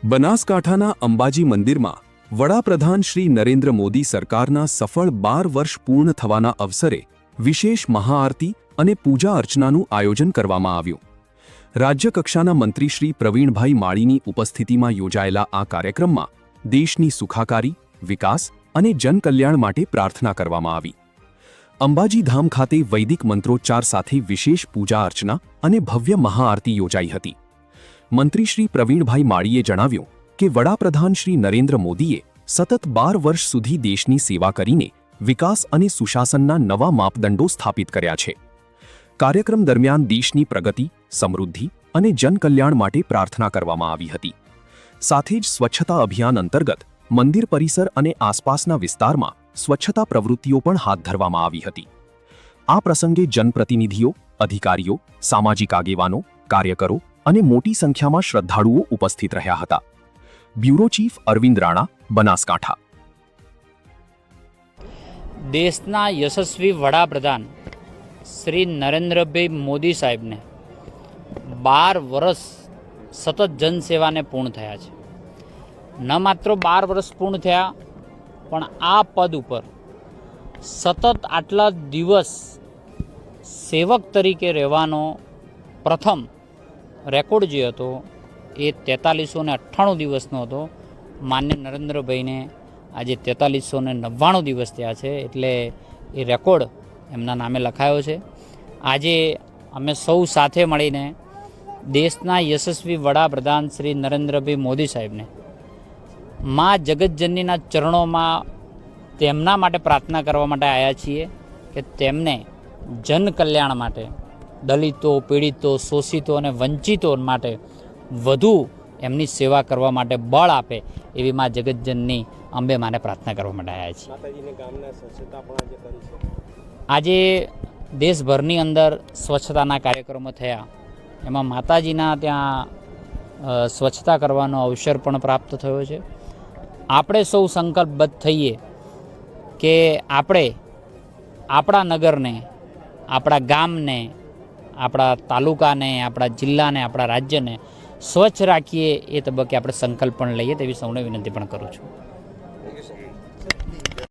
બનાસકાંઠાના અંબાજી મંદિરમાં વડાપ્રધાન શ્રી નરેન્દ્ર મોદી સરકારના સફળ 12 વર્ષ પૂર્ણ થવાના અવસરે વિશેષ મહાઆરતી અને પૂજા અર્ચનાનું આયોજન કરવામાં આવ્યું. રાજ્યકક્ષાના મંત્રી શ્રી પ્રવીણભાઈ માળીની ઉપસ્થિતિમાં યોજાયેલા આ કાર્યક્રમમાં દેશની સુખાકારી, વિકાસ અને જનકલ્યાણ માટે પ્રાર્થના કરવામાં આવી. અંબાજી ધામ ખાતે વૈદિક મંત્રોચ્ચાર સાથે વિશેષ પૂજા અર્ચના અને ભવ્ય મહાઆરતી યોજાઈ હતી. મંત્રી શ્રી પ્રવીણભાઈ માળીએ જણાવ્યું કે વડાપ્રધાન શ્રી નરેન્દ્ર મોદીએ સતત 12 વર્ષ સુધી દેશની સેવા કરીને વિકાસ અને સુશાસનના નવા માપદંડો સ્થાપિત કર્યા છે. કાર્યક્રમ દરમિયાન દેશની પ્રગતિ, સમૃદ્ધિ અને જનકલ્યાણ માટે પ્રાર્થના કરવામાં આવી હતી. સાથે જ સ્વચ્છતા અભિયાન અંતર્ગત મંદિર પરિસર અને આસપાસના વિસ્તારમાં સ્વચ્છતા પ્રવૃત્તિઓ પણ હાથ ધરવામાં આવી હતી. આ પ્રસંગે જનપ્રતિનિધિઓ, અધિકારીઓ, સામાજિક આગેવાનો, કાર્યકરો અને મોટી સંખ્યામાં શ્રદ્ધાળુઓ ઉપસ્થિત રહ્યા હતા. Bureau chief Arvind Rana, Banaskantha. દેશના યશસ્વી વડાપ્રધાન શ્રી નરેન્દ્રભાઈ મોદી સાહેબને 12 વર્ષ સતત જનસેવાને પૂર્ણ થયા છે. ન માત્ર 12 વર્ષ પૂર્ણ થયા, પણ આ પદ ઉપર સતત આટલા દિવસ સેવક તરીકે રહેવાનો પ્રથમ રેકોર્ડ જે હતો એ 4398 દિવસનો હતો. માન્ય નરેન્દ્રભાઈને આજે 4399 દિવસ થયા છે, એટલે એ રેકોર્ડ એમના નામે લખાયો છે. આજે અમે સૌ સાથે મળીને દેશના યશસ્વી વડાપ્રધાન શ્રી નરેન્દ્રભાઈ મોદી સાહેબને મા જગતજનનીના ચરણોમાં તેમના માટે પ્રાર્થના કરવા માટે આવ્યા છીએ કે તેમને જનકલ્યાણ માટે, દલિતો, પીડિતો, શોષિતો અને વંચિતો માટે વધુ એમની સેવા કરવા માટે બળ આપે એવી મા જગતજનની અંબે માને પ્રાર્થના કરવા માટે આવ્યા છીએ. આજે દેશભરની અંદર સ્વચ્છતાના કાર્યક્રમો થયા, એમાં માતાજીના ત્યાં સ્વચ્છતા કરવાનો અવસર પણ પ્રાપ્ત થયો છે. આપણે સૌ સંકલ્પબદ્ધ થઈએ કે આપણે આપણા નગરને, આપણા ગામને, આપણા તાલુકાને, આપણા જિલ્લાને, આપણા રાજ્યને સ્વચ્છ રાખીએ. એ તબક્કે આપણે સંકલ્પ પણ લઈએ તેવી સૌને વિનંતી પણ કરું છું.